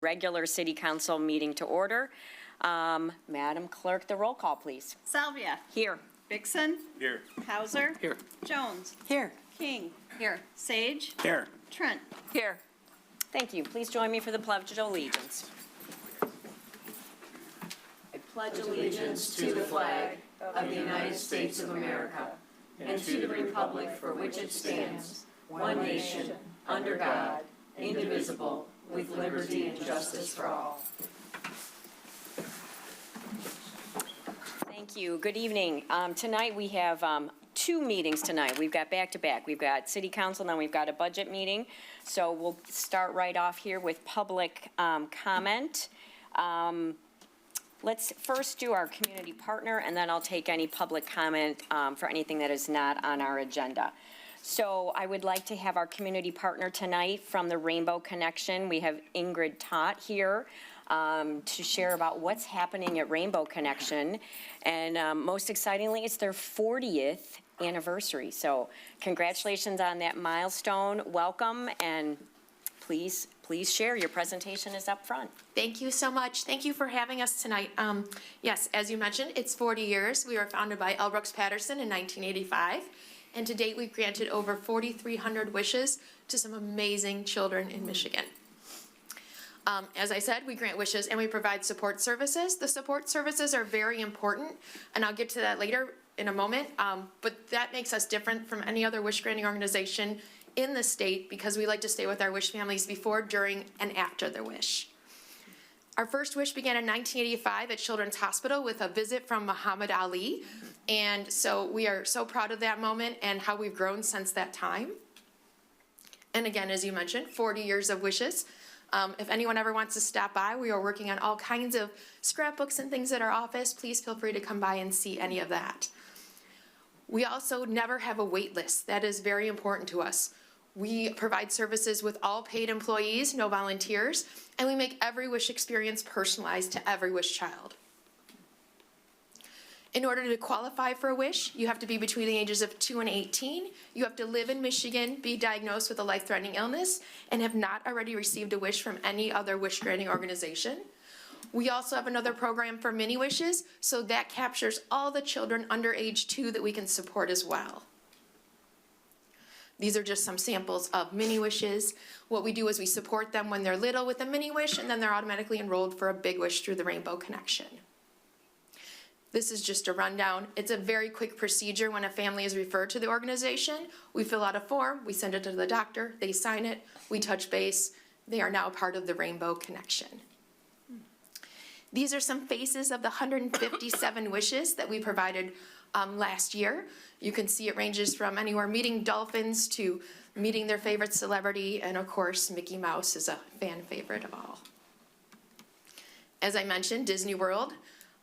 Regular City Council meeting to order. Madam Clerk, the roll call, please. Salvia. Here. Vixen. Here. Hauser. Here. Jones. Here. King. Here. Sage. Here. Trent. Here. Thank you. Please join me for the Pledge of Allegiance. I pledge allegiance to the flag of the United States of America and to the republic for which it stands, one nation, under God, indivisible, with liberty and justice for all. Thank you. Good evening. Tonight we have two meetings tonight. We've got back-to-back. We've got City Council, then we've got a budget meeting. So we'll start right off here with public comment. Let's first do our community partner, and then I'll take any public comment for anything that is not on our agenda. So I would like to have our community partner tonight from the Rainbow Connection. We have Ingrid Tott here to share about what's happening at Rainbow Connection. And most excitingly, it's their 40th anniversary. So congratulations on that milestone. Welcome, and please share. Your presentation is up front. Thank you so much. Thank you for having us tonight. Yes, as you mentioned, it's 40 years. We were founded by L. Brooks Patterson in 1985. And to date, we've granted over 4,300 wishes to some amazing children in Michigan. As I said, we grant wishes and we provide support services. The support services are very important, and I'll get to that later in a moment. But that makes us different from any other wish granting organization in the state because we like to stay with our wish families before, during, and after their wish. Our first wish began in 1985 at Children's Hospital with a visit from Muhammad Ali. And so we are so proud of that moment and how we've grown since that time. And again, as you mentioned, 40 years of wishes. If anyone ever wants to stop by, we are working on all kinds of scrapbooks and things at our office. Please feel free to come by and see any of that. We also never have a wait list. That is very important to us. We provide services with all paid employees, no volunteers, and we make every wish experience personalized to every wish child. In order to qualify for a wish, you have to be between the ages of 2 and 18. You have to live in Michigan, be diagnosed with a life-threatening illness, and have not already received a wish from any other wish-granting organization. We also have another program for mini wishes, so that captures all the children under age 2 that we can support as well. These are just some samples of mini wishes. What we do is we support them when they're little with a mini wish, and then they're automatically enrolled for a big wish through the Rainbow Connection. This is just a rundown. It's a very quick procedure when a family is referred to the organization. We fill out a form, we send it to the doctor, they sign it, we touch base. They are now part of the Rainbow Connection. These are some faces of the 157 wishes that we provided last year. You can see it ranges from anywhere meeting dolphins to meeting their favorite celebrity, and of course, Mickey Mouse is a fan favorite of all. As I mentioned, Disney World.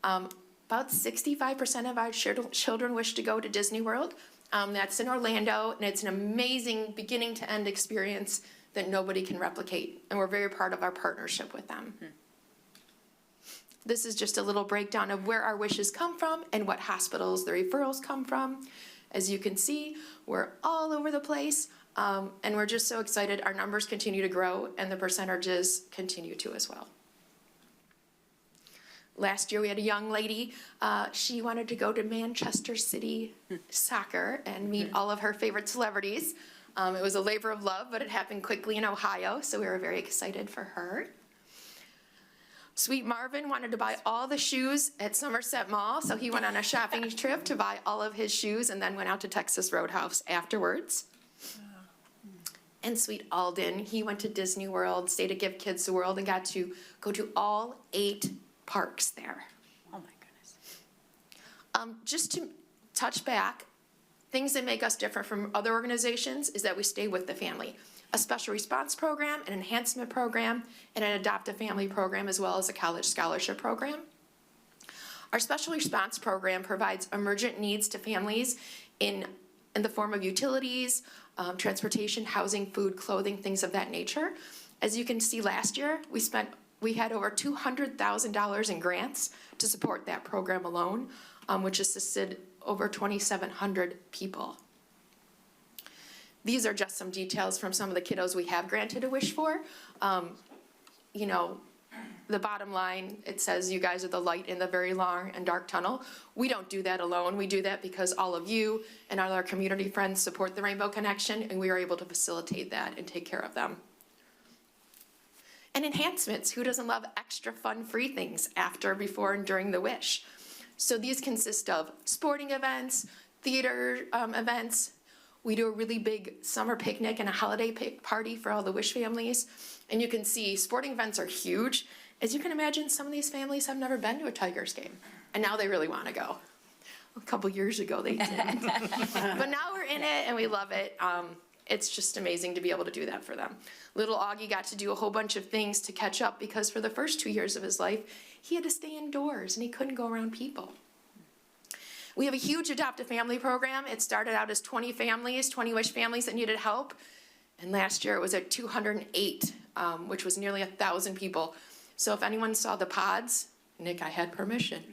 About 65% of our children wish to go to Disney World. That's in Orlando, and it's an amazing beginning to end experience that nobody can replicate, and we're very proud of our partnership with them. This is just a little breakdown of where our wishes come from and what hospitals the referrals come from. As you can see, we're all over the place, and we're just so excited. Our numbers continue to grow, and the percentages continue to as well. Last year we had a young lady, she wanted to go to Manchester City soccer and meet all of her favorite celebrities. It was a labor of love, but it happened quickly in Ohio, so we were very excited for her. Sweet Marvin wanted to buy all the shoes at Somerset Mall, so he went on a shopping trip to buy all of his shoes and then went out to Texas Roadhouse afterwards. And Sweet Alden, he went to Disney World, stayed at Give Kids the World, and got to go to all 8 parks there. Oh my goodness. Just to touch back, things that make us different from other organizations is that we stay with the family. A special response program, an enhancement program, and an adopt a family program, as well as a college scholarship program. Our special response program provides emergent needs to families in the form of utilities, transportation, housing, food, clothing, things of that nature. As you can see, last year we had over $200,000 in grants to support that program alone, which assisted over 2,700 people. These are just some details from some of the kiddos we have granted a wish for. You know, the bottom line, it says you guys are the light in the very long and dark tunnel. We don't do that alone. We do that because all of you and all our community friends support the Rainbow Connection, and we are able to facilitate that and take care of them. And enhancements, who doesn't love extra fun free things after, before, and during the Wish? So these consist of sporting events, theater events. We do a really big summer picnic and a holiday party for all the Wish families. And you can see sporting events are huge. As you can imagine, some of these families have never been to a Tigers game, and now they really want to go. A couple years ago they didn't. But now we're in it and we love it. It's just amazing to be able to do that for them. Little Augie got to do a whole bunch of things to catch up because for the first 2 years of his life, he had to stay indoors and he couldn't go around people. We have a huge Adopt a Family program. It started out as 20 families, 20 Wish families that needed help. And last year it was at 208, which was nearly 1,000 people. So if anyone saw the pods, Nick, I had permission.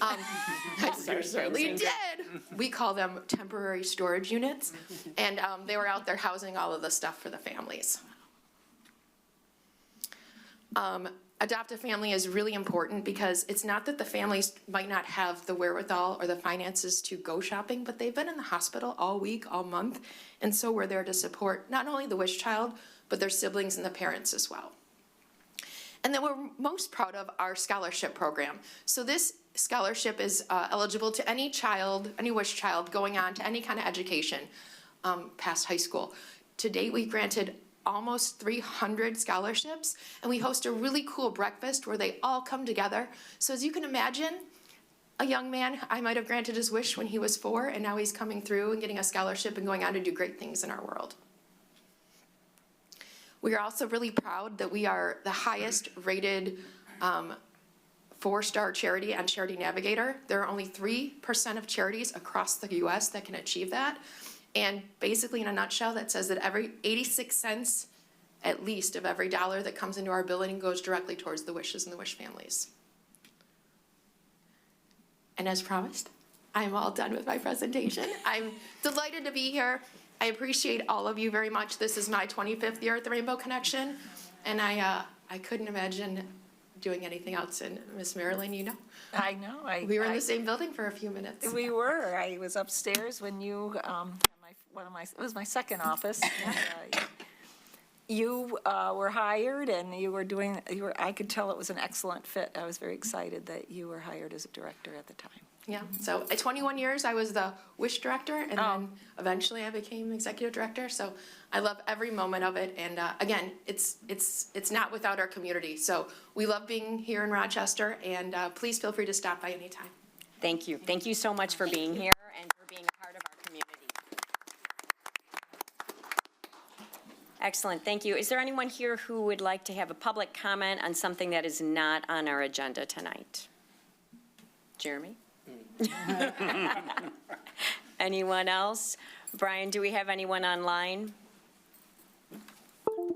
I certainly did. We call them temporary storage units. And they were out there housing all of the stuff for the families. Adopt a Family is really important because it's not that the families might not have the wherewithal or the finances to go shopping, but they've been in the hospital all week, all month. And so we're there to support not only the Wish child, but their siblings and the parents as well. And then we're most proud of our scholarship program. So this scholarship is eligible to any child, any Wish child going on to any kind of education past high school. To date, we've granted almost 300 scholarships, and we host a really cool breakfast where they all come together. So as you can imagine, a young man, I might have granted his wish when he was 4, and now he's coming through and getting a scholarship and going on to do great things in our world. We are also really proud that we are the highest rated 4-star charity on Charity Navigator. There are only 3% of charities across the US that can achieve that. And basically in a nutshell, that says that every 86 cents at least of every dollar that comes into our building goes directly towards the Wishes and the Wish families. And as promised, I'm all done with my presentation. I'm delighted to be here. I appreciate all of you very much. This is my 25th year at the Rainbow Connection, and I couldn't imagine doing anything else. And Miss Marilyn, you know. I know. We were in the same building for a few minutes. We were. I was upstairs when you, it was my second office. You were hired and I could tell it was an excellent fit. I was very excited that you were hired as a director at the time. Yeah, so at 21 years, I was the Wish director, and then eventually I became executive director. So I love every moment of it. And again, it's not without our community. So we love being here in Rochester, and please feel free to stop by anytime. Thank you. Thank you so much for being here and for being a part of our community. Excellent, thank you. Is there anyone here who would like to have a public comment on something that is not on our agenda tonight? Jeremy? Anyone else? Brian, do we have anyone online?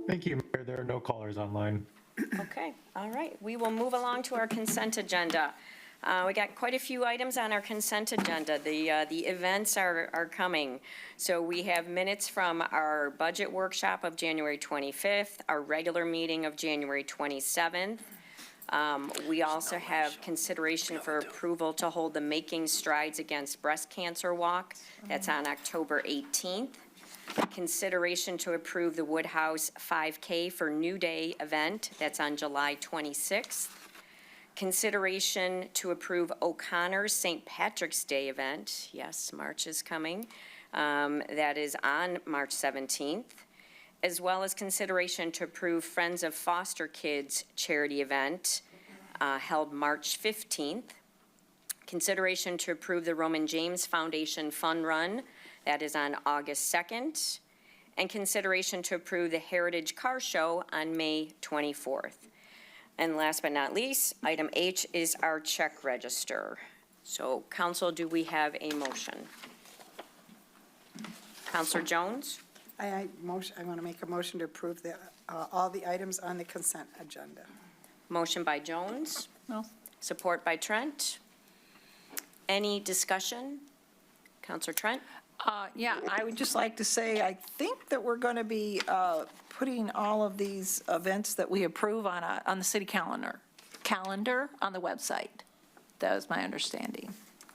Thank you, Mayor. There are no callers online. Okay, all right. We will move along to our consent agenda. We got quite a few items on our consent agenda. The events are coming. So we have minutes from our budget workshop of January 25th, our regular meeting of January 27th. We also have consideration for approval to hold the Making Strides Against Breast Cancer Walk. That's on October 18th. Consideration to approve the Woodhouse 5K for New Day event. That's on July 26th. Consideration to approve O'Connor's St. Patrick's Day event. Yes, March is coming. That is on March 17th. As well as consideration to approve Friends of Foster Kids charity event held March 15th. Consideration to approve the Roman James Foundation Fun Run. That is on August 2nd. And consideration to approve the Heritage Car Show on May 24th. And last but not least, item H is our check register. So, council, do we have a motion? Counselor Jones? I want to make a motion to approve all the items on the consent agenda. Motion by Jones, No. support by Trent. Any discussion? Counselor Trent? Yeah, I would just like to say, I think that we're going to be putting all of these events that we approve on the city calendar. calendar on the website. That was my understanding.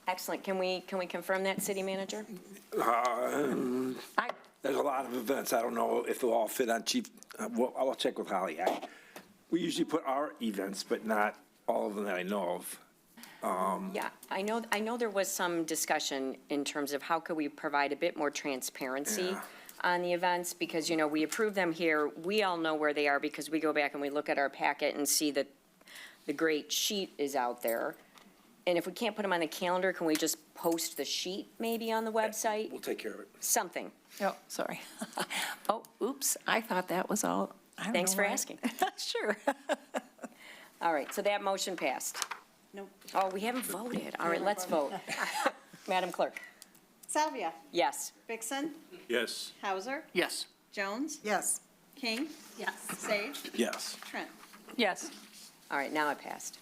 Excellent. Can we confirm that, City Manager? I, There's a lot of events. I don't know if they'll all fit on Chief. Well, I'll check with Holly. We usually put our events, but not all of them that I know of. Yeah, I know there was some discussion in terms of how could we provide a bit more transparency Yeah. on the events, because, we approve them here. We all know where they are because we go back and we look at our packet and see that the great sheet is out there. And if we can't put them on the calendar, can we just post the sheet maybe on the website? We'll take care of it. Something. oh, sorry. Oh, oops, I thought that was all. I don't Thanks know for why. asking. Sure. All right, so that motion passed. Nope. Oh, we haven't voted. All right, let's vote. Madam Clerk? Salvia, Yes. Vixen, Yes. Hauser, Yes. Jones, Yes. King. Yes. Sage, Yes. Trent. Yes. All right, now it passed.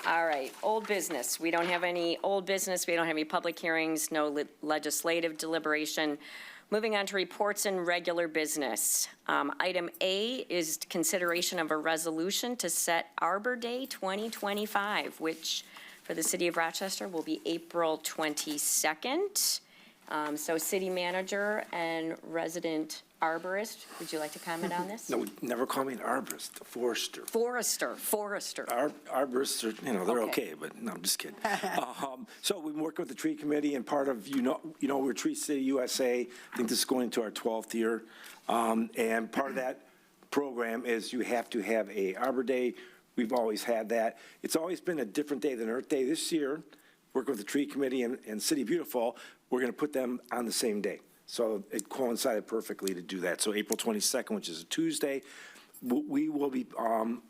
All right, old business. We don't have any old business. We don't have any public hearings, no legislative deliberation. Moving on to reports and regular business. Item A is consideration of a resolution to set Arbor Day 2025, which for the city of Rochester will be April 22nd. So city manager and resident arborist, would you like to comment on this? No, never call me an arborist, a forester. Forester. Arborists are, they're Okay. okay, but no, I'm just kidding. So we've been working with the tree committee, and part of, we're Tree City USA. I think this is going into our 12th year. And part of that program is you have to have a Arbor Day. We've always had that. It's always been a different day than Earth Day. This year, working with the tree committee and City Beautiful, we're going to put them on the same day. So it coincided perfectly to do that. So April 22nd, which is a Tuesday, we will be,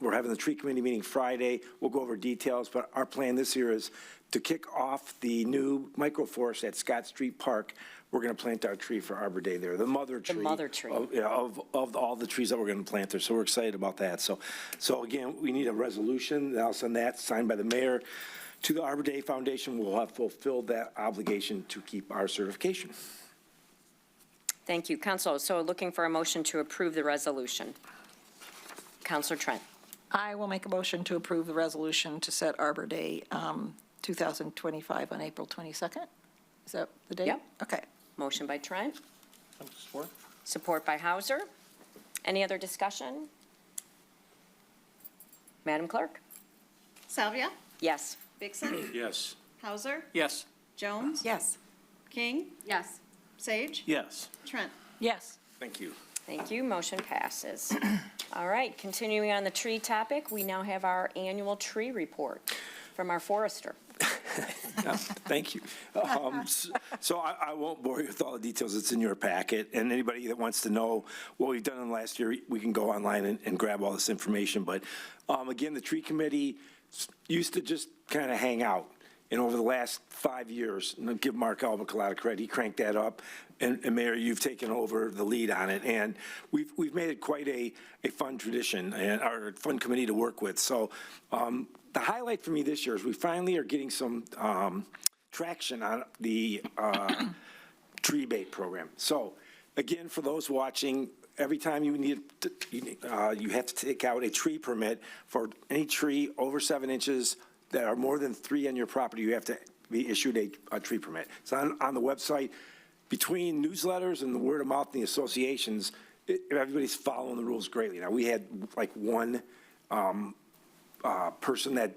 we're having the tree committee meeting Friday. We'll go over details, but our plan this year is to kick off the new microforest at Scott Street Park. We're going to plant our tree for Arbor Day there, the mother tree. The mother tree. Of all the trees that we're going to plant there. So we're excited about that. So again, we need a resolution. I'll send that signed by the mayor to the Arbor Day Foundation. We'll have fulfilled that obligation to keep our certification. Thank you. Council, so looking for a motion to approve the resolution. Counselor Trent. I will make a motion to approve the resolution to set Arbor Day 2025 on April 22nd. Is that the date? Yep. Okay. Motion by Trent, Support? support by Hauser. Any other discussion? Madam Clerk? Salvia, Yes. Vixen, Yes. Hauser, Yes. Jones, Yes. King. Yes. Sage, Yes. Trent. Yes. Thank you. Thank you. Motion passes. All right, continuing on the tree topic, we now have our annual tree report from our forester. Thank you. So I won't bore you with all the details. It's in your packet. And anybody that wants to know what we've done in the last year, we can go online and grab all this information. But again, the tree committee used to just kind of hang out. And over the last 5 years, and I'll give Mark Albick a lot of credit, he cranked that up. And Mayor, you've taken over the lead on it. And we've made it quite a fun tradition and our fun committee to work with. So the highlight for me this year is we finally are getting some traction on the tree bait program. So again, for those watching, every time you you have to take out a tree permit for any tree over 7 inches that are more than 3 on your property, you have to be issued a tree permit. It's on the website. Between newsletters and the word of mouth and the associations, everybody's following the rules greatly. Now, we had like one person that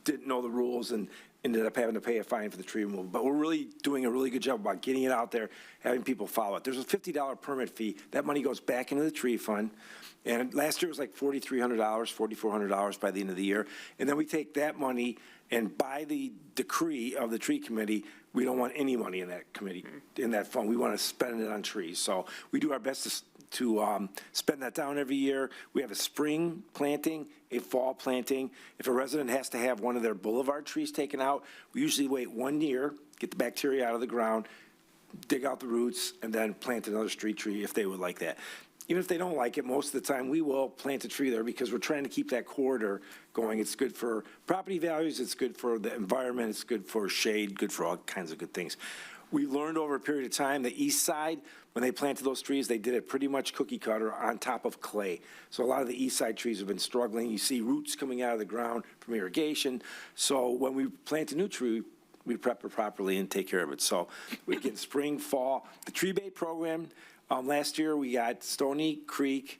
didn't know the rules and ended up having to pay a fine for the tree removal. But we're really doing a really good job about getting it out there, having people follow it. There's a $50 permit fee. That money goes back into the tree fund. And last year was like $4,300, $4,400 by the end of the year. And then we take that money and by the decree of the tree committee, we don't want any money in that committee, in that fund. We want to spend it on trees. So we do our best to spend that down every year. We have a spring planting, a fall planting. If a resident has to have one of their boulevard trees taken out, we usually wait 1 year, get the bacteria out of the ground, dig out the roots, and then plant another street tree if they would like that. Even if they don't like it, most of the time we will plant a tree there because we're trying to keep that corridor going. It's good for property values, it's good for the environment, it's good for shade, good for all kinds of good things. We learned over a period of time, the east side, when they planted those trees, they did it pretty much cookie cutter on top of clay. So a lot of the east side trees have been struggling. You see roots coming out of the ground from irrigation. So when we plant a new tree, we prep it properly and take care of it. So we get spring, fall. The tree bait program, last year we got Stony Creek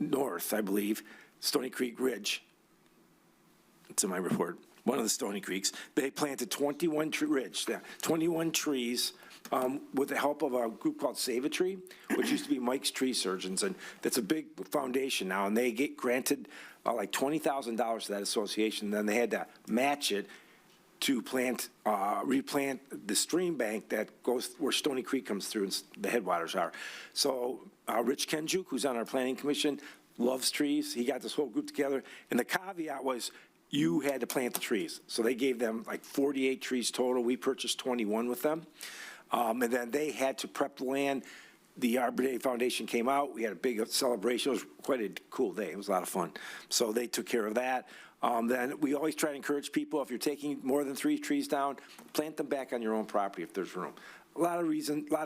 North, I believe, Stony Creek Ridge. It's in my report. One of the Stony Creeks. They planted 21 trees with the help of a group called Save a Tree, which used to be Mike's Tree Surgeons, and that's a big foundation now, and they get granted like $20,000 to that association. Then they had to match it to replant the stream bank that goes where Stony Creek comes through and the headwaters are. So Rich Kenjuk, who's on our planning commission, loves trees. He got this whole group together, and the caveat was you had to plant the trees. So they gave them like 48 trees total. We purchased 21 with them. And then they had to prep the land. The Arbor Day Foundation came out. We had a big celebration. It was quite a cool day. It was a lot of fun. So they took care of that. Then we always try to encourage people, if you're taking more than 3 trees down, plant them back on your own property if there's room. A lot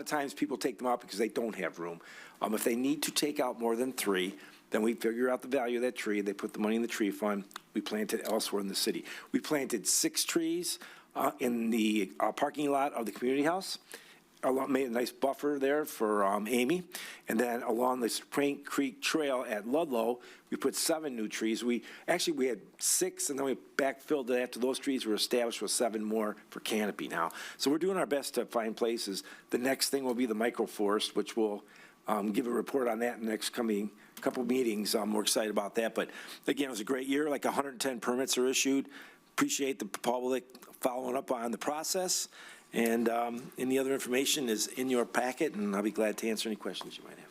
of times people take them out because they don't have room. If they need to take out more than 3, then we figure out the value of that tree. They put the money in the tree fund. We plant it elsewhere in the city. We planted 6 trees in the parking lot of the community house. Made a nice buffer there for Amy. And then along the Spring Creek Trail at Ludlow, we put 7 new trees. We had 6, and then we backfilled it after those trees were established with 7 more for canopy now. So we're doing our best to find places. The next thing will be the microforest, which we'll give a report on that in the next coming couple meetings. We're excited about that. But again, it was a great year. Like 110 permits are issued. Appreciate the public following up on the process. And any other information is in your packet, and I'll be glad to answer any questions you might have.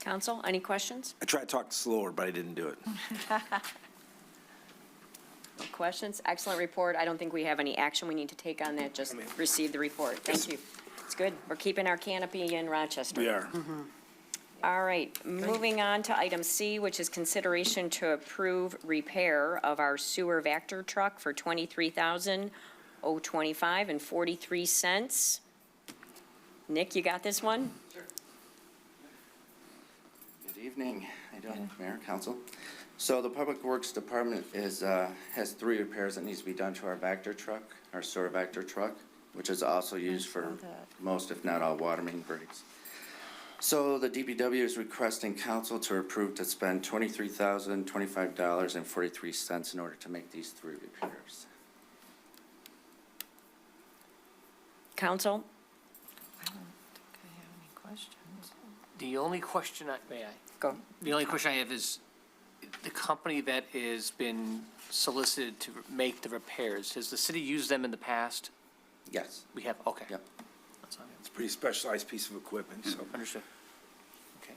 Council, any questions? I tried to talk slower, but I didn't do it. No questions? Excellent report. I don't think we have any action we need to take on that, just receive the report. Thank you. It's good. We're keeping our canopy in Rochester. We are. All right, moving on to item C, which is consideration to approve repair of our sewer Vector truck for $23,025.43. Nick, you got this one? Good evening, how you doing, Mayor, Council? So the Public Works Department has 3 repairs that needs to be done to our Vector truck, our sewer Vector truck, which is also used for most, if not all, water main breaks. So the DPW is requesting council to approve to spend $23,025.43 in order to make these 3 repairs. Council? I don't think I have any questions. The only question may I? Go. The only question I have is, the company that has been solicited to make the repairs, has the city used them in the past? Yes. We have, okay. Yep. That's on It's a pretty specialized piece of equipment, so. Understood. Okay.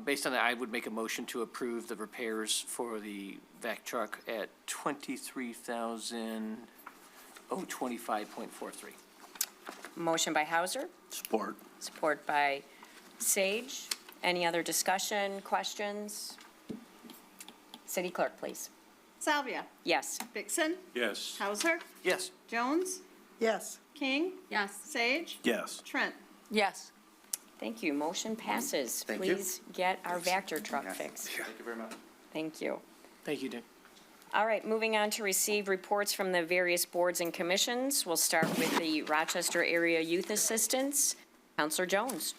Based on that, I would make a motion to approve the repairs for the vac truck at $23,025.43. Motion by Hauser, Support. support by Sage. Any other discussion, questions? City Clerk, please. Salvia, Yes. Vixen, Yes. Hauser, Yes. Jones, Yes. King. Yes. Sage, Yes. Trent. Yes. Thank you. Motion passes. Thank you. Please get our Vector truck Yes. fixed. Thank you very much. Thank you. Thank you, Dick. All right, moving on to receive reports from the various boards and commissions. We'll start with the Rochester Area Youth Assistance. Counselor Jones.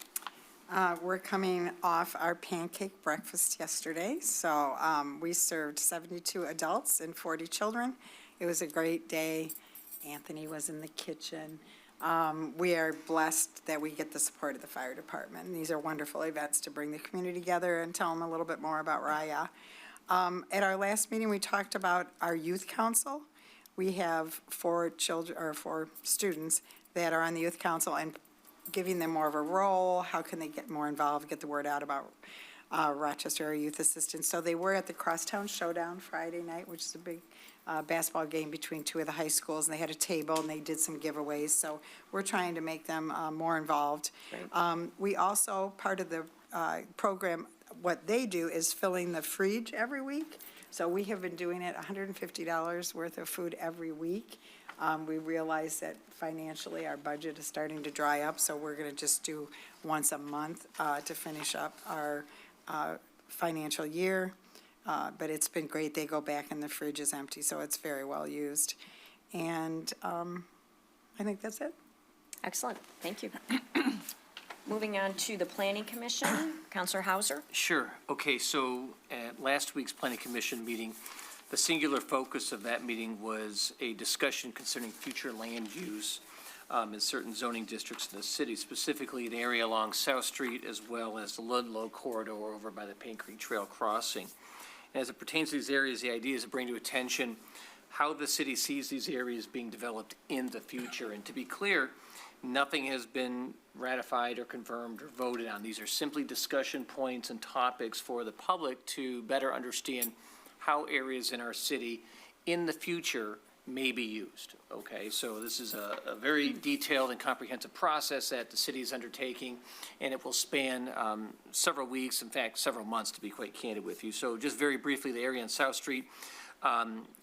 We're coming off our pancake breakfast yesterday, so we served 72 adults and 40 children. It was a great day. Anthony was in the kitchen. We are blessed that we get the support of the fire department. And these are wonderful events to bring the community together and tell them a little bit more about Raya. At our last meeting, we talked about our youth council. We have 4 students that are on the youth council and giving them more of a role. How can they get more involved, get the word out about Rochester Area Youth Assistance? So they were at the Crosstown Showdown Friday night, which is a big basketball game between 2 of the high schools, and they had a table and they did some giveaways. So we're trying to make them more involved. We also, part of the program, what they do is filling the fridge every week. So we have been doing it, $150 worth of food every week. We realize that financially, our budget is starting to dry up, so we're going to just do once a month to finish up our financial year. But it's been great. They go back and the fridge is empty, so it's very well used. And I think that's it. Excellent, thank you. Moving on to the Planning Commission, Counselor Hauser. Sure. Okay, so at last week's Planning Commission meeting, the singular focus of that meeting was a discussion concerning future land use in certain zoning districts in the city, specifically an area along South Street as well as the Ludlow corridor over by the Paint Creek Trail crossing. And as it pertains to these areas, the idea is to bring to attention how the city sees these areas being developed in the future. And to be clear, nothing has been ratified or confirmed or voted on. These are simply discussion points and topics for the public to better understand how areas in our city in the future may be used, okay? So this is a very detailed and comprehensive process that the city is undertaking, and it will span several weeks, in fact, several months, to be quite candid with you. So just very briefly, the area on South Street,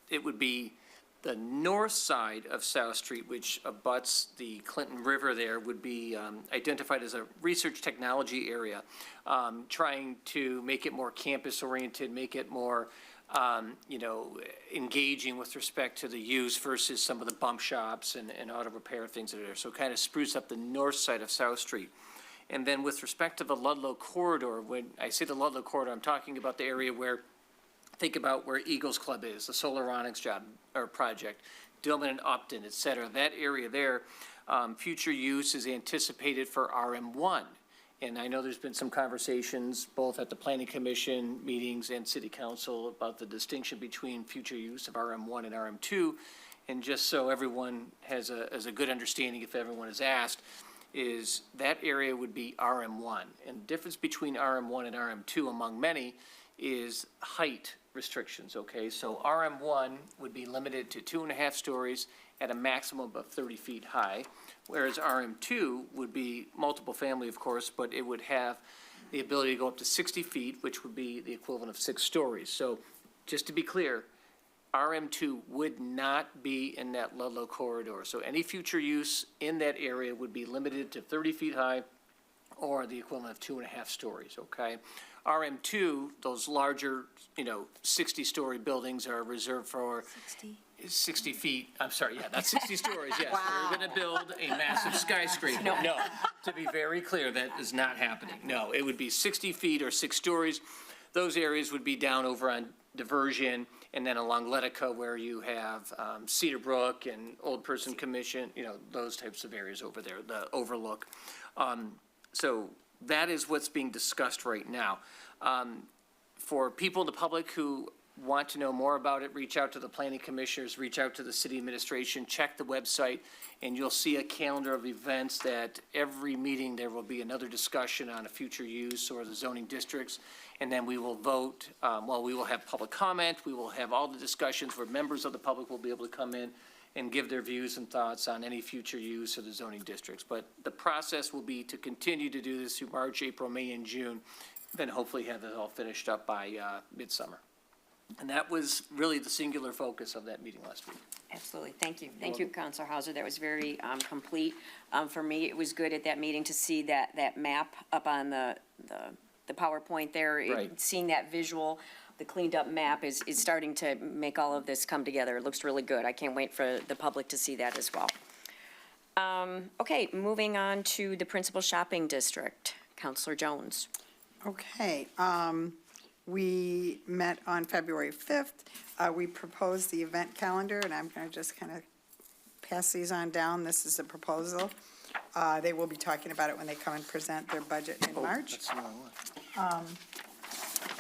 it would be the north side of South Street, which abuts the Clinton River there, would be identified as a research technology area, trying to make it more campus-oriented, make it more engaging with respect to the use versus some of the bump shops and auto repair things that are there. So kind of spruce up the north side of South Street. And then with respect to the Ludlow corridor, when I say the Ludlow corridor, I'm talking about the area where, think about where Eagles Club is, the Solaronics job or project, Dillman and Upton, et cetera. That area there, future use is anticipated for RM1. And I know there's been some conversations both at the Planning Commission meetings and City Council about the distinction between future use of RM1 and RM2. And just so everyone has a good understanding, if everyone is asked, is that area would be RM1. And the difference between RM1 and RM2, among many, is height restrictions, okay? So RM1 would be limited to 2.5 stories at a maximum of 30 feet high, whereas RM2 would be multiple family, of course, but it would have the ability to go up to 60 feet, which would be the equivalent of 6 stories. So just to be clear, RM2 would not be in that Ludlow corridor. So any future use in that area would be limited to 30 feet high or the equivalent of 2.5 stories, okay? RM2, those larger, 60-story buildings are reserved for 60 feet, I'm sorry, yeah, not 60 stories, yes. We're going to build a massive skyscraper. No, to be very clear, that is not happening. No, it would be 60 feet or 6 stories. Those areas would be down over on Diversion and then along Letica where you have Cedar Brook and Old Person Commission, those types of areas over there, the overlook. So that is what's being discussed right now. For people in the public who want to know more about it, reach out to the planning commissioners, reach out to the city administration, check the website, and you'll see a calendar of events that every meeting there will be another discussion on a future use or the zoning districts. And then we will vote, we will have public comment, we will have all the discussions where members of the public will be able to come in and give their views and thoughts on any future use of the zoning districts. But the process will be to continue to do this through March, April, May, and June, then hopefully have it all finished up by midsummer. And that was really the singular focus of that meeting last week. Absolutely, thank you. Thank you, Counselor Hauser, that was very complete. For me, it was good at that meeting to see that map up on the PowerPoint there. Right. Seeing that visual, the cleaned up map is starting to make all of this come together. It looks really good. I can't wait for the public to see that as well. Okay, moving on to the principal shopping district. Counselor Jones. Okay, we met on February 5th. We proposed the event calendar, and I'm going to just kind of pass these on down. This is a proposal. They will be talking about it when they come and present their budget in March. That's the wrong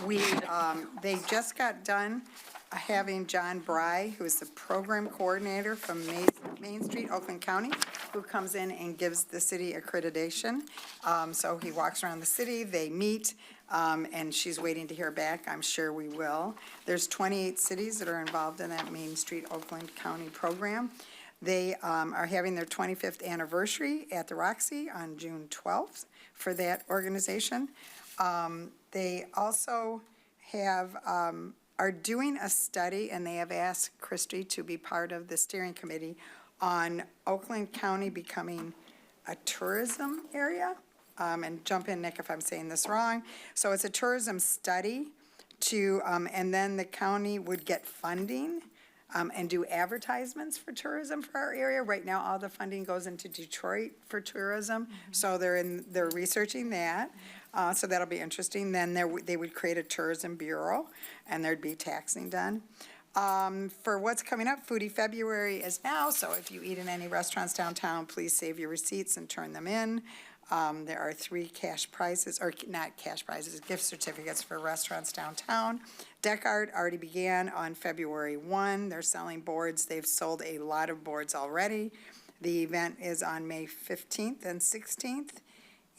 one. They just got done having John Bry, who is the program coordinator from Main Street, Oakland County, who comes in and gives the city accreditation. So he walks around the city, they meet, and she's waiting to hear back. I'm sure we will. There's 28 cities that are involved in that Main Street, Oakland County program. They are having their 25th anniversary at the Roxy on June 12th for that organization. They also have, are doing a study, and they have asked Christie to be part of the steering committee on Oakland County becoming a tourism area. And jump in, Nick, if I'm saying this wrong. So it's a tourism study to, and then the county would get funding and do advertisements for tourism for our area. Right now, all the funding goes into Detroit for tourism, so they're researching that. So that'll be interesting. Then they would create a tourism bureau, and there'd be taxing done. For what's coming up, Foodie February is now, so if you eat in any restaurants downtown, please save your receipts and turn them in. There are 3 cash prizes, or not cash prizes, gift certificates for restaurants downtown. Deck Art already began on February 1. They're selling boards. They've sold a lot of boards already. The event is on May 15th and 16th.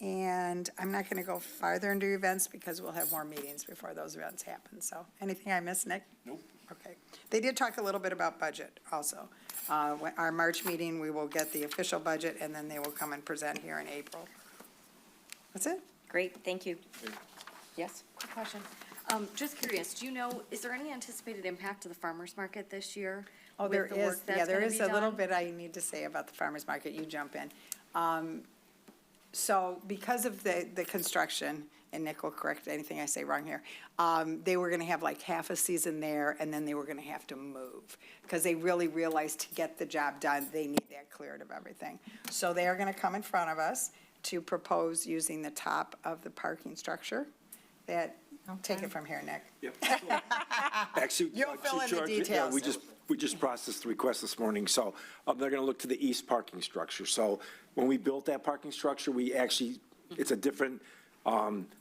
And I'm not going to go farther into events because we'll have more meetings before those events happen. So anything I missed, Nick? Nope. Okay. They did talk a little bit about budget also. Our March meeting, we will get the official budget, and then they will come and present here in April. That's it. Great, thank you. Yes? Quick question. Just curious, do you know, is there any anticipated impact to the farmer's market this year? Oh, with there the work is, that's yeah, there gonna is be a little done? bit I need to say about the farmer's market. You jump in. So because of the construction, and Nick will correct anything I say wrong here, they were gonna have like half a season there, and then they were gonna have to move. Because they really realized to get the job done, they need that cleared of everything. So they are gonna come in front of us to propose using the top of the parking structure. Take it from here, Nick. Yep. Actually. You'll fill in the George, details. We just processed the request this morning, so they're gonna look to the east parking structure. So when we built that parking structure, it's a different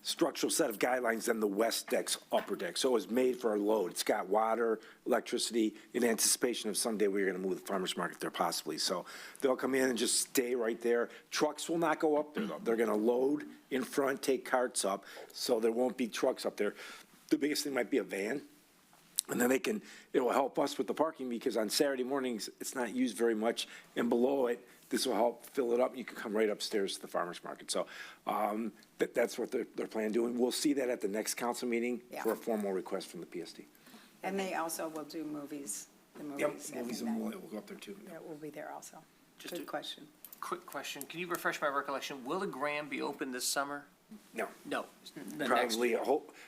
structural set of guidelines than the west deck's upper deck. So it was made for a load. It's got water, electricity, in anticipation of someday we're gonna move the farmer's market there possibly. So they'll come in and just stay right there. Trucks will not go up there though. They're gonna load in front, take carts up, so there won't be trucks up there. The biggest thing might be a van. And then it will help us with the parking because on Saturday mornings, it's not used very much. And below it, this will help fill it up. You can come right upstairs to the farmer's market. So that's what they're planning doing. We'll see that at the next council meeting for a formal request from the PSD. And they also will do movies, the Yep, movies. movies and will go up there too. That will be there also. Just Good a- question. Quick question, can you refresh my recollection? Will the Graham be open this summer? No, No. The next- probably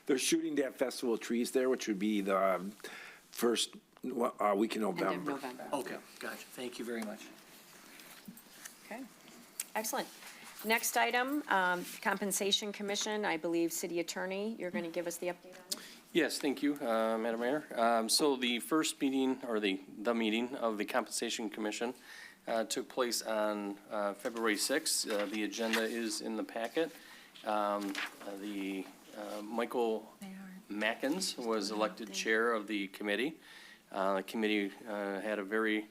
they're shooting that Festival of Trees there, which would be the first week in End of November. November. Okay, gotcha. Thank you very much. Okay, excellent. Next item, Compensation Commission, I believe City Attorney, you're going to give us the update on it? Yes, thank you, Madam Mayor. So the first meeting, or the meeting of the Compensation Commission took place on February 6th. The agenda is in the packet. Michael Mackins was elected chair of the committee. The committee had a very,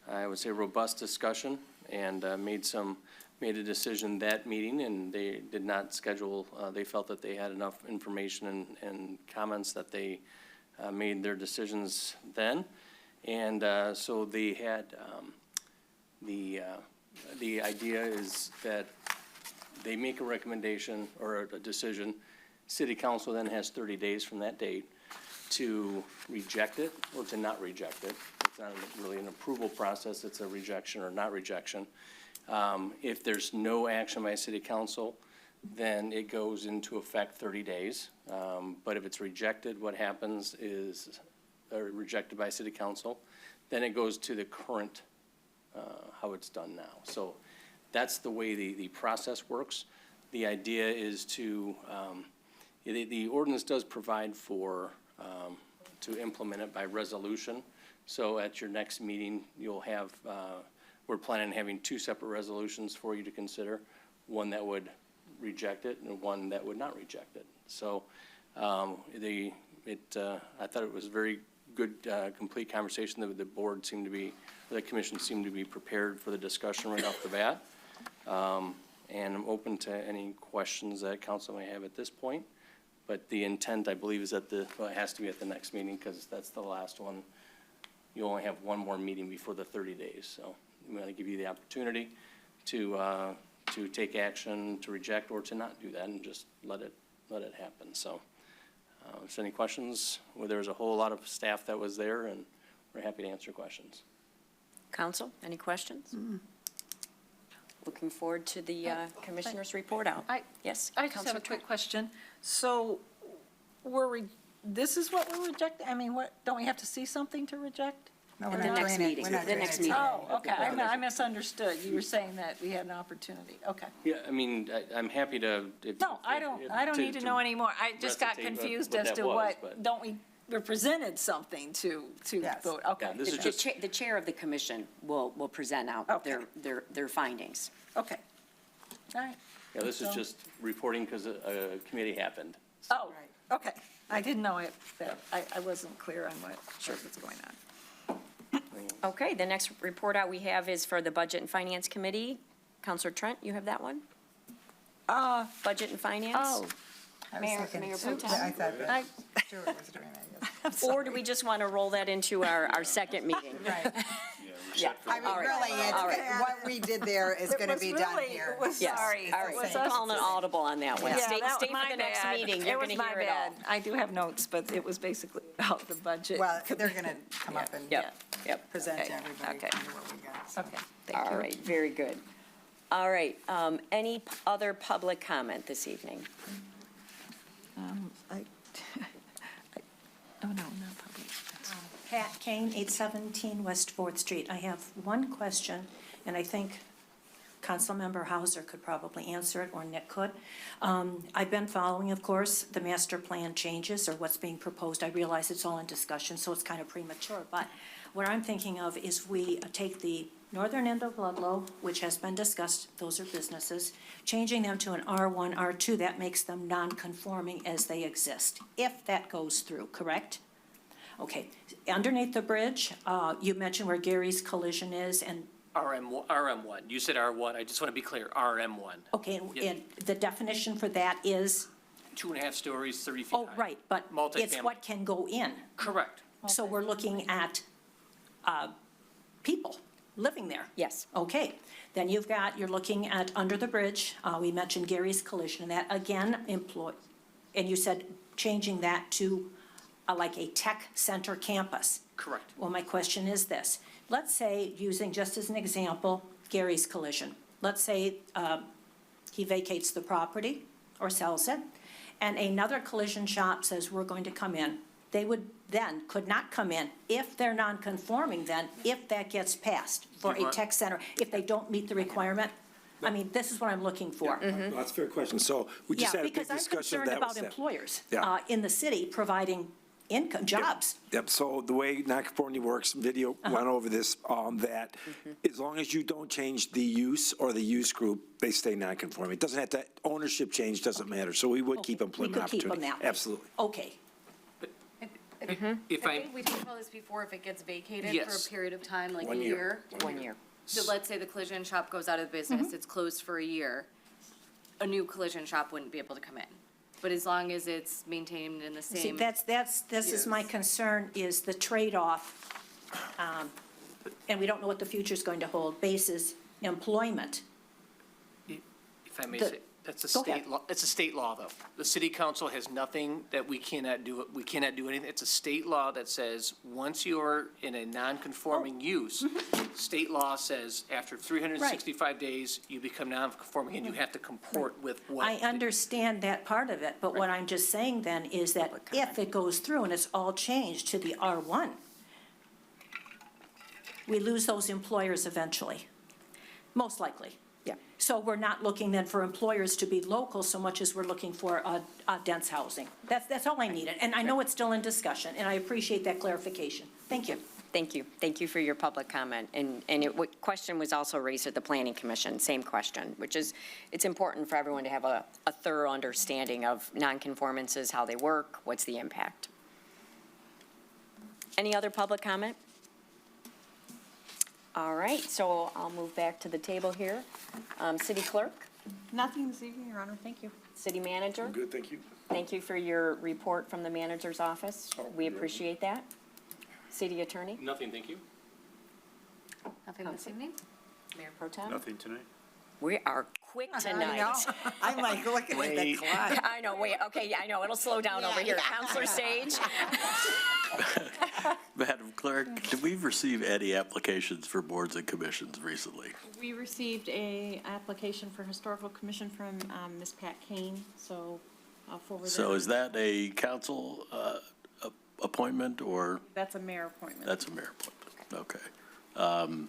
I would say, robust discussion and made a decision that meeting, and they did not schedule, they felt that they had enough information and comments that they made their decisions then. And so they had, the idea is that they make a recommendation or a decision. City council then has 30 days from that date to reject it or to not reject it. It's not really an approval process, it's a rejection or not rejection. If there's no action by city council, then it goes into effect 30 days. But if it's rejected, what happens is, or rejected by city council, then it goes to the current, how it's done now. So that's the way the process works. The idea is to, the ordinance does provide for, to implement it by resolution. So at your next meeting, you'll have, we're planning on having 2 separate resolutions for you to consider, one that would reject it and one that would not reject it. So I thought it was very good, complete conversation. The board seemed to be, the commission seemed to be prepared for the discussion right off the bat. And I'm open to any questions that council may have at this point. But the intent, I believe, is that it has to be at the next meeting because that's the last one. You only have one more meeting before the 30 days. So I'm going to give you the opportunity to take action, to reject or to not do that and just let it happen. So if there's any questions, well, there was a whole lot of staff that was there and we're happy to answer questions. Council, any questions? Looking forward to the commissioner's report out. Yes, I just Counselor have a quick Trent. question. So this is what we're rejecting? I mean, don't we have to see something to reject? No, we're At the not next doing it. meeting. We're not The doing next it meeting. tonight. Oh, okay, I misunderstood. You were saying that we had an opportunity. Okay. Yeah, I mean, I'm happy to. No, I don't need to know anymore. I just got recitate confused what as that to was, what, but- we're presented something to Yes. vote. Okay. Yeah, this is The just, the chair of the commission will present out Okay. their findings. Okay. All right. yeah, this is just reporting because a committee happened. Oh, okay. I didn't know it, I wasn't clear on what was going on. Okay, the next report out we have is for the Budget and Finance Committee. Counselor Trent, you have that one? Budget and Finance? Oh, I was Mayor- thinking Mayor Pro too, Tem? I thought that I, Stuart was doing it, yes. Or do we just want to roll that into our second meeting? Right. Yeah. I mean, All right. really, All right. what we did there is going to be done here. Yes, Sorry. all It was right, us. calling an audible on that one. Yeah, Stay that was for my the next bad. meeting, you're going to hear it all. I do have notes, but it was basically about the budget. Well, they're going to come up and Yep. present to Okay, everybody okay. kind of what we got. so. Okay, thank you. All right, very good. All right, any other public comment this evening? Oh, no, not public. Pat Kane, 817 West 4th Street. I have one question, and I think Councilmember Hauser could probably answer it, or Nick could. I've been following, of course, the master plan changes, or what's being proposed. I realize it's all in discussion, so it's kind of premature, but what I'm thinking of is we take the northern end of Ludlow, which has been discussed, those are businesses, changing them to an R1, R2, that makes them non-conforming as they exist, if that goes through, correct? Okay, underneath the bridge, you mentioned where Gary's Collision is, and, RM1, you said R1, I just want to be clear, RM1. okay, Yep. and the definition for that is, 2.5 stories, 30 feet high. oh, right, but it's Multifamily. what can go in. Correct. So we're looking at people living there. Yes. Okay, then you're looking at under the bridge, we mentioned Gary's Collision, and that again, and you said changing that to like a tech center campus. Correct. Well, my question is this. Let's say, using just as an example, Gary's Collision. Let's say he vacates the property or sells it, and another collision shop says, we're going to come in. They could not come in if they're non-conforming then, if that gets passed for a tech center, if they don't meet the requirement. I mean, this is what I'm looking for. No, that's a fair question. So we just had a big discussion of that. Yeah, because I'm concerned about with staff. employers Yeah. in the city providing income, jobs. Yep, so the way nonconformity works, video went over this, that as long as you don't change the use or the use group, they stay nonconforming. It doesn't have to, ownership change doesn't matter, so we would keep employment We could keep them opportunity. that way. Absolutely. Okay. If I I, think we talked about this before, if it gets vacated for Yes. a period of time, like a 1 year. year. 1 year. So let's say the collision shop goes out of business, it's closed for a year, a new collision shop wouldn't be able to come in. But as long as it's maintained in the See, same. this is my concern, is the trade-off, and we don't know what the future's going to hold, basis employment. if I may The- say, that's a Go ahead. state law, it's a state law, though. The city council has nothing that we cannot do, anything. It's a state law that says, once you're in a non-conforming use, state law says after 365 days, you become non-conforming and you have to comport with what. I understand that part of it, but what I'm just saying then is that if it goes through and it's all changed to the R1, we lose those employers eventually, most likely. Yeah. So we're not looking then for employers to be local so much as we're looking for a dense housing. That's all I needed, and I know it's still in discussion, and I appreciate that clarification. Thank you. Thank you. Thank you for your public comment. And question was also raised at the Planning Commission, same question, which is, it's important for everyone to have a thorough understanding of nonconformances, how they work, what's the impact. Any other public comment? All right, so I'll move back to the table here. City Clerk, Nothing this evening, Your Honor, thank you. City Manager, Good, thank you. thank you for your report from the Manager's Office. We appreciate that. City Attorney, Nothing, thank you. Nothing this evening? Mayor Pro Tem. Nothing tonight. We are quick I tonight. know. I'm like looking at the Wait. clock. I know, wait, okay, yeah, I know, it'll slow down over here. Counselor Sage? Madam Clerk, did we receive any applications for boards and commissions recently? We received a application for Historical Commission from Ms. Pat Kane, so I'll forward that. So is that a council appointment, or That's a mayor appointment. that's a mayor appointment? Okay.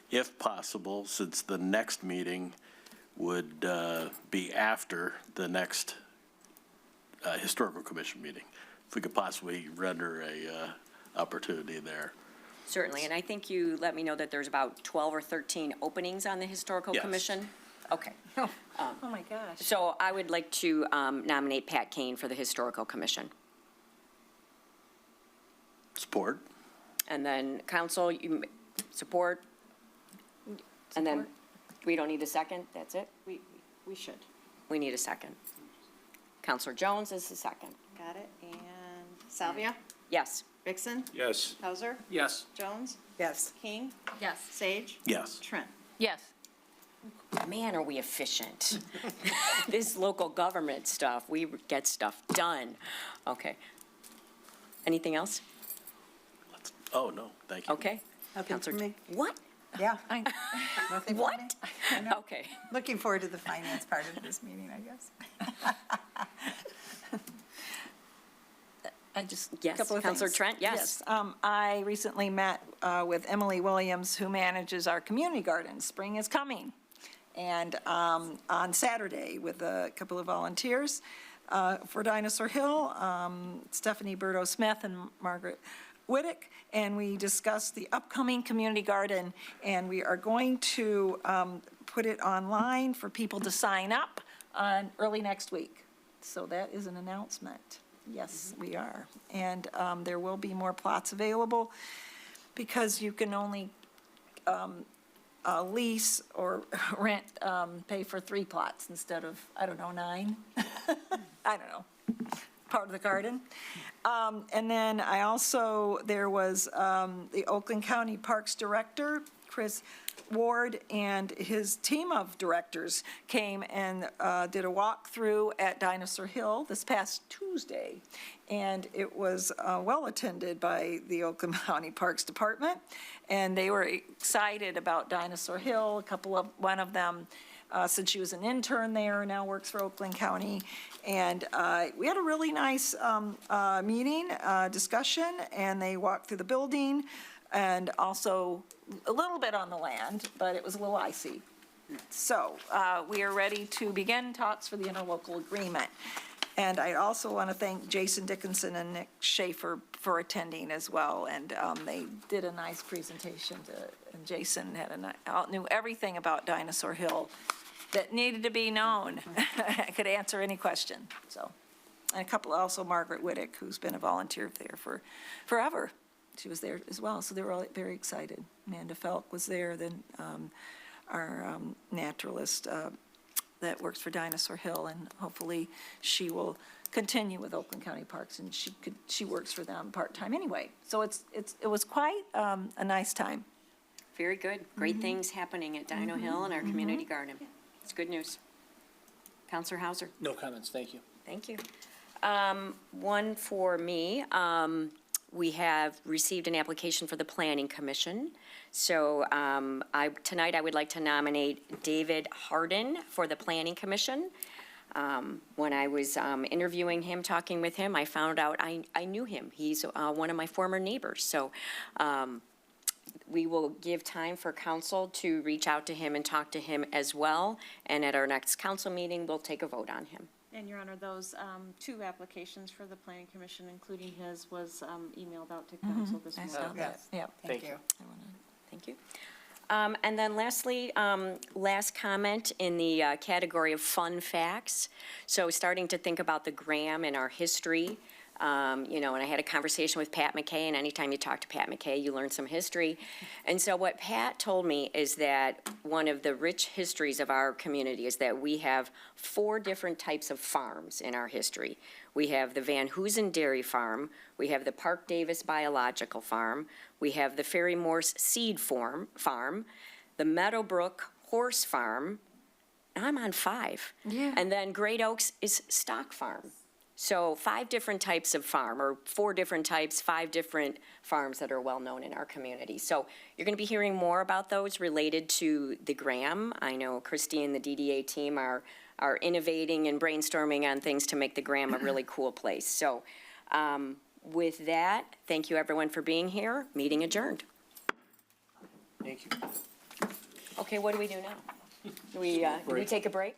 If possible, since the next meeting would be after the next Historical Commission meeting, if we could possibly render a opportunity there. Certainly, and I think you let me know that there's about 12 or 13 openings on the Historical Yes. Commission? Okay. Oh, my gosh. So I would like to nominate Pat Kane for the Historical Commission. Support? And then council, you support? And then we don't need a second, that's it? We should. We need a second. Counselor Jones is the second. Got it. And Salvia, Yes. Vixen, Yes. Hauser, Yes. Jones, Yes. King, Yes. Sage, Yes. Trent. Yes. Man, are we efficient. This local government stuff, we get stuff done. Okay. Anything else? Oh, no, thank you. Okay. Nothing for Counselor- me. What? Yeah. Nothing for me. What? I know. Okay. Looking forward to the finance part of this meeting, I guess. I just, a Yes, couple of things. Counselor Trent, yes. I recently met with Emily Williams, who manages our community garden. Spring is coming. And on Saturday, with a couple of volunteers for Dinosaur Hill, Stephanie Burdo Smith and Margaret Whittick, and we discussed the upcoming community garden, and we are going to put it online for people to sign up on early next week. So that is an announcement. Yes, we are. And there will be more plots available because you can only lease or rent, pay for 3 plots instead of, 9. I don't know, part of the garden. And then I also, there was the Oakland County Parks Director, Chris Ward, and his team of directors came and did a walkthrough at Dinosaur Hill this past Tuesday. And it was well-attended by the Oakland County Parks Department. And they were excited about Dinosaur Hill. One of them, since she was an intern there, now works for Oakland County. And we had a really nice meeting, discussion, and they walked through the building and also a little bit on the land, but it was a little icy. So we are ready to begin talks for the interlocal agreement. And I also want to thank Jason Dickinson and Nick Schaefer for attending as well. And they did a nice presentation, and Jason knew everything about Dinosaur Hill that needed to be known. I could answer any question, so. And a couple, also Margaret Whittick, who's been a volunteer there for forever. She was there as well, so they were all very excited. Amanda Felk was there, then our naturalist that works for Dinosaur Hill, and hopefully she will continue with Oakland County Parks, and she works for them part-time anyway. So it was quite a nice time. Very good. Great things happening at Dino Hill and our community garden. It's good news. Counselor Hauser? No comments, thank you. Thank you. One for me. We have received an application for the Planning Commission. So tonight I would like to nominate David Harden for the Planning Commission. When I was interviewing him, talking with him, I found out I knew him. He's one of my former neighbors. So we will give time for council to reach out to him and talk to him as well. And at our next council meeting, we'll take a vote on him. And Your Honor, those 2 applications for the Planning Commission, including his, was emailed out to council this I morning. saw that, yep. Thank you. Thank you. And then lastly, last comment in the category of fun facts. So starting to think about the Graham and our history. And I had a conversation with Pat McKay, and anytime you talk to Pat McKay, you learn some history. And so what Pat told me is that one of the rich histories of our community is that we have 4 different types of farms in our history. We have the Van Hoosen Dairy Farm, we have the Park Davis Biological Farm, we have the Ferry Morse Seed Farm, the Meadowbrook Horse Farm, I'm on 5. Yeah. And then Great Oaks is stock farm. So 5 different types of farm, or 4 different types, 5 different farms that are well-known in our community. So you're going to be hearing more about those related to the Graham. I know Christy and the DDA team are innovating and brainstorming on things to make the Graham a really cool place. So with that, thank you everyone for being here. Meeting adjourned. Thank you. Okay, what do we do now? Do we take a break?